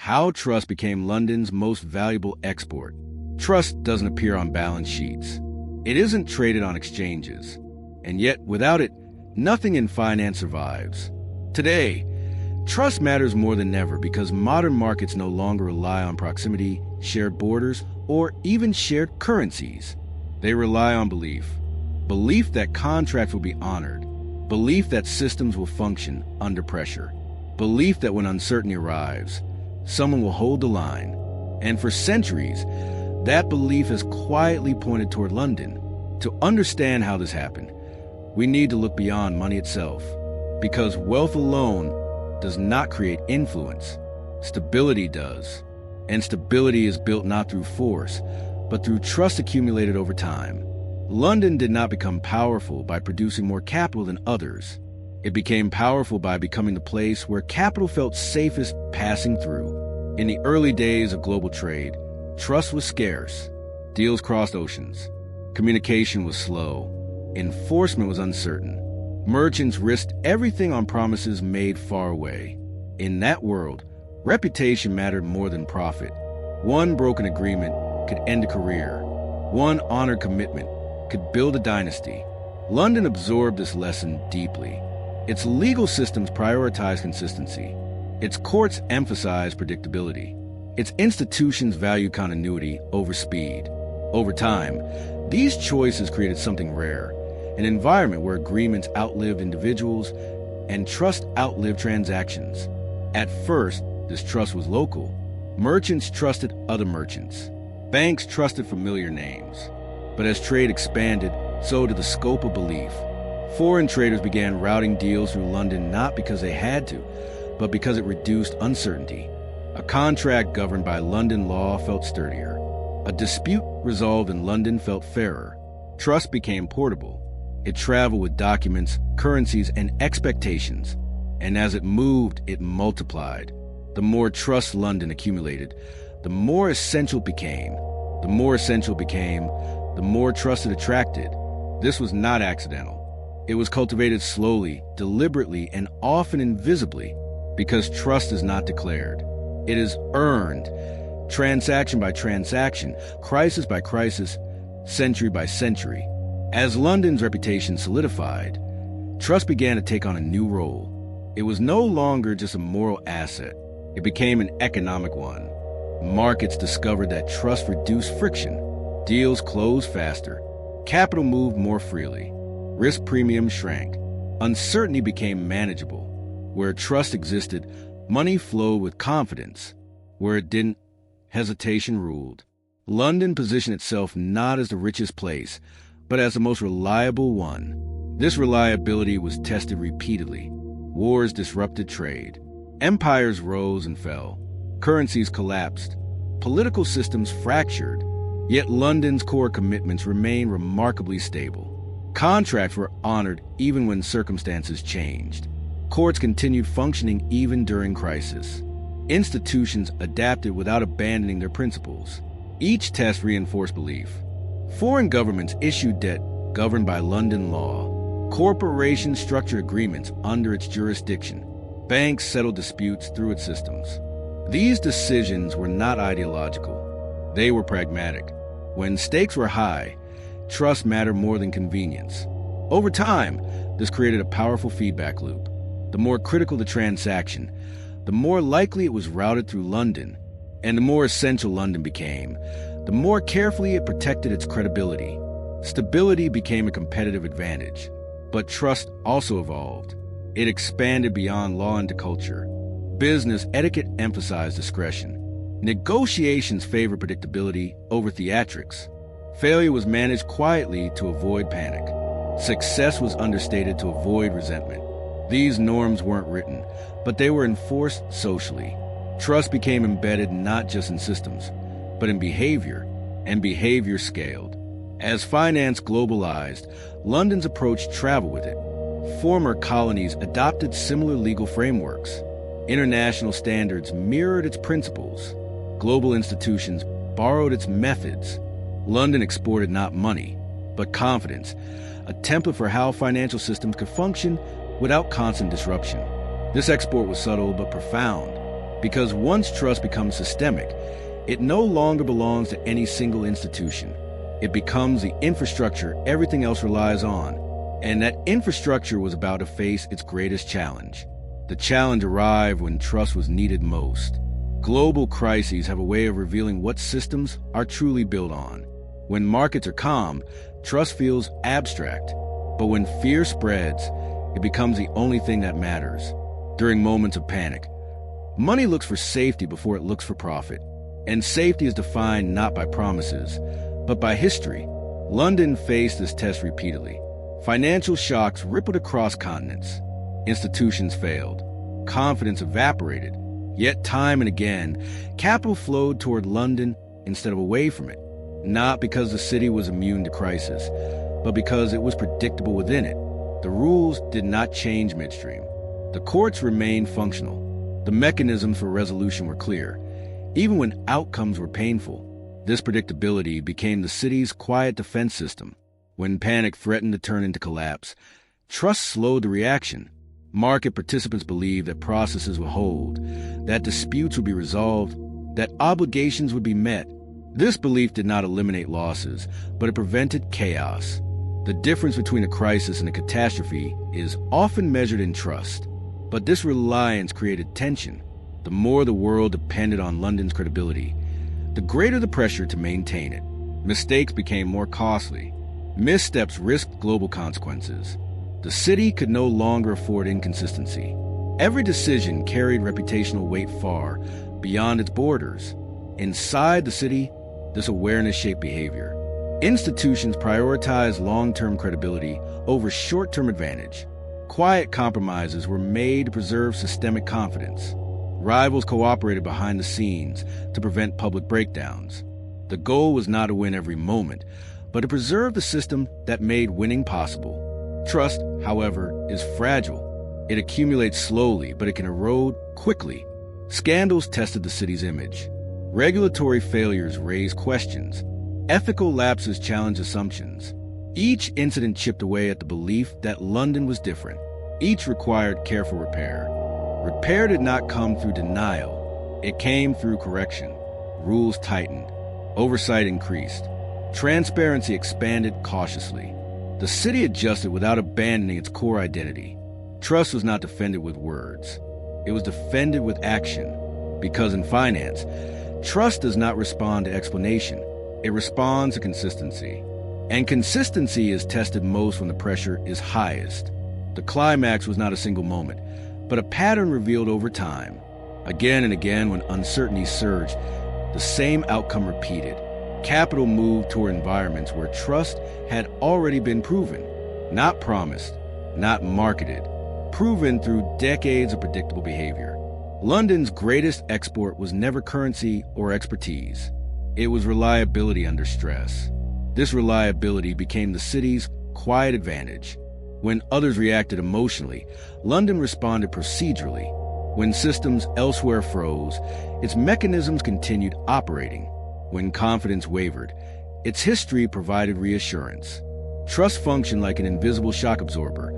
How trust became London's most valuable export. Trust doesn't appear on balance sheets. It isn't traded on exchanges. And yet, without it, nothing in finance survives. Today, trust matters more than ever because modern markets no longer rely on proximity, shared borders, or even shared currencies. They rely on belief. Belief that contracts will be honored. Belief that systems will function under pressure. Belief that when uncertainty arrives, someone will hold the line. And for centuries, that belief has quietly pointed toward London. To understand how this happened, we need to look beyond money itself. Because wealth alone does not create influence. Stability does. And stability is built not through force, but through trust accumulated over time. London did not become powerful by producing more capital than others. It became powerful by becoming the place where capital felt safest passing through. In the early days of global trade, trust was scarce. Deals crossed oceans. Communication was slow. Enforcement was uncertain. Merchants risked everything on promises made far away. In that world, reputation mattered more than profit. One broken agreement could end a career. One honored commitment could build a dynasty. London absorbed this lesson deeply. Its legal systems prioritized consistency. Its courts emphasized predictability. Its institutions valued continuity over speed. Over time, these choices created something rare, an environment where agreements outlived individuals and trust outlived transactions. At first, this trust was local. Merchants trusted other merchants. Banks trusted familiar names. But as trade expanded, so did the scope of belief. Foreign traders began routing deals through London not because they had to, but because it reduced uncertainty. A contract governed by London law felt sturdier. A dispute resolved in London felt fairer. Trust became portable. It traveled with documents, currencies, and expectations. And as it moved, it multiplied. The more trust London accumulated, the more essential it became. The more essential it became, the more trust it attracted. This was not accidental. It was cultivated slowly, deliberately, and often invisibly, because trust is not declared. It is earned, transaction by transaction, crisis by crisis, century by century. As London's reputation solidified, trust began to take on a new role. It was no longer just a moral asset. It became an economic one. Markets discovered that trust reduced friction. Deals closed faster. Capital moved more freely. Risk premiums shrank. Uncertainty became manageable. Where trust existed, money flowed with confidence. Where it didn't, hesitation ruled. London positioned itself not as the richest place, but as the most reliable one. This reliability was tested repeatedly. Wars disrupted trade. Empires rose and fell. Currencies collapsed. Political systems fractured. Yet London's core commitments remained remarkably stable. Contracts were honored even when circumstances changed. Courts continued functioning even during crisis. Institutions adapted without abandoning their principles. Each test reinforced belief. Foreign governments issued debt governed by London law. Corporations structured agreements under its jurisdiction. Banks settled disputes through its systems. These decisions were not ideological. They were pragmatic. When stakes were high, trust mattered more than convenience. Over time, this created a powerful feedback loop. The more critical the transaction, the more likely it was routed through London, and the more essential London became, the more carefully it protected its credibility. Stability became a competitive advantage, but trust also evolved. It expanded beyond law into culture. Business etiquette emphasized discretion. Negotiations favored predictability over theatrics. Failure was managed quietly to avoid panic. Success was understated to avoid resentment. These norms weren't written, but they were enforced socially. Trust became embedded not just in systems, but in behavior, and behavior scaled. As finance globalized, London's approach traveled with it. Former colonies adopted similar legal frameworks. International standards mirrored its principles. Global institutions borrowed its methods. London exported not money, but confidence, a template for how financial systems could function without constant disruption. This export was subtle but profound. Because once trust becomes systemic, it no longer belongs to any single institution. It becomes the infrastructure everything else relies on. And that infrastructure was about to face its greatest challenge. The challenge arrived when trust was needed most. Global crises have a way of revealing what systems are truly built on. When markets are calm, trust feels abstract. But when fear spreads, it becomes the only thing that matters. During moments of panic, money looks for safety before it looks for profit. And safety is defined not by promises, but by history. London faced this test repeatedly. Financial shocks rippled across continents. Institutions failed. Confidence evaporated. Yet time and again, capital flowed toward London instead of away from it. Not because the city was immune to crisis, but because it was predictable within it. The rules did not change midstream. The courts remained functional. The mechanisms for resolution were clear, even when outcomes were painful. This predictability became the city's quiet defense system. When panic threatened to turn into collapse, trust slowed the reaction. Market participants believed that processes would hold, that disputes would be resolved, that obligations would be met. This belief did not eliminate losses, but it prevented chaos. The difference between a crisis and a catastrophe is often measured in trust. But this reliance created tension. The more the world depended on London's credibility, the greater the pressure to maintain it. Mistakes became more costly. Missteps risked global consequences. The city could no longer afford inconsistency. Every decision carried reputational weight far beyond its borders. Inside the city, this awareness shaped behavior. Institutions prioritized long-term credibility over short-term advantage. Quiet compromises were made to preserve systemic confidence. Rivals cooperated behind the scenes to prevent public breakdowns. The goal was not to win every moment, but to preserve the system that made winning possible. Trust, however, is fragile. It accumulates slowly, but it can erode quickly. Scandals tested the city's image. Regulatory failures raised questions. Ethical lapses challenged assumptions. Each incident chipped away at the belief that London was different. Each required careful repair. Repair did not come through denial. It came through correction. Rules tightened. Oversight increased. Transparency expanded cautiously. The city adjusted without abandoning its core identity. Trust was not defended with words. It was defended with action. Because in finance, trust does not respond to explanation. It responds to consistency. And consistency is tested most when the pressure is highest. The climax was not a single moment, but a pattern revealed over time. Again and again, when uncertainty surged, the same outcome repeated. Capital moved toward environments where trust had already been proven, not promised, not marketed, proven through decades of predictable behavior. London's greatest export was never currency or expertise. It was reliability under stress. This reliability became the city's quiet advantage. When others reacted emotionally, London responded procedurally. When systems elsewhere froze, its mechanisms continued operating. When confidence wavered, its history provided reassurance. Trust functioned like an invisible shock absorber,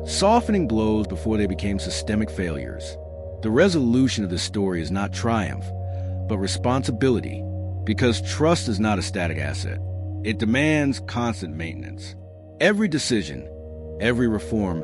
softening blows before they became systemic failures. The resolution of this story is not triumph, but responsibility, because trust is not a static asset. It demands constant maintenance. Every decision, every reform,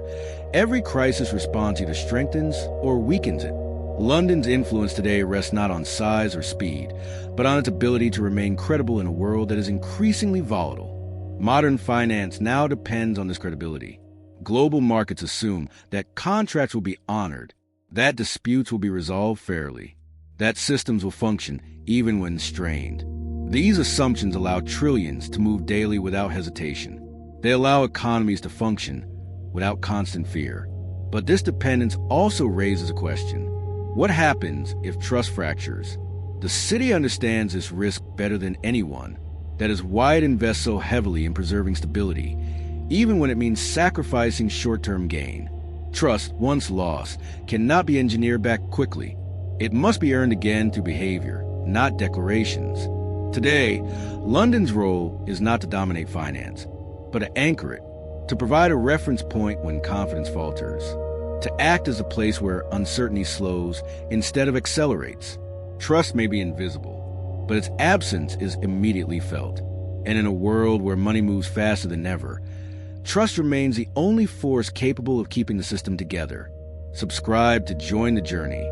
every crisis response either strengthens or weakens it. London's influence today rests not on size or speed, but on its ability to remain credible in a world that is increasingly volatile. Modern finance now depends on this credibility. Global markets assume that contracts will be honored, that disputes will be resolved fairly, that systems will function even when strained. These assumptions allow trillions to move daily without hesitation. They allow economies to function without constant fear. But this dependence also raises a question. What happens if trust fractures? The city understands this risk better than anyone. That is why it invests so heavily in preserving stability, even when it means sacrificing short-term gain. Trust, once lost, cannot be engineered back quickly. It must be earned again through behavior, not declarations. Today, London's role is not to dominate finance, but to anchor it, to provide a reference point when confidence falters, to act as a place where uncertainty slows instead of accelerates. Trust may be invisible, but its absence is immediately felt. And in a world where money moves faster than ever, trust remains the only force capable of keeping the system together. Subscribe to join the journey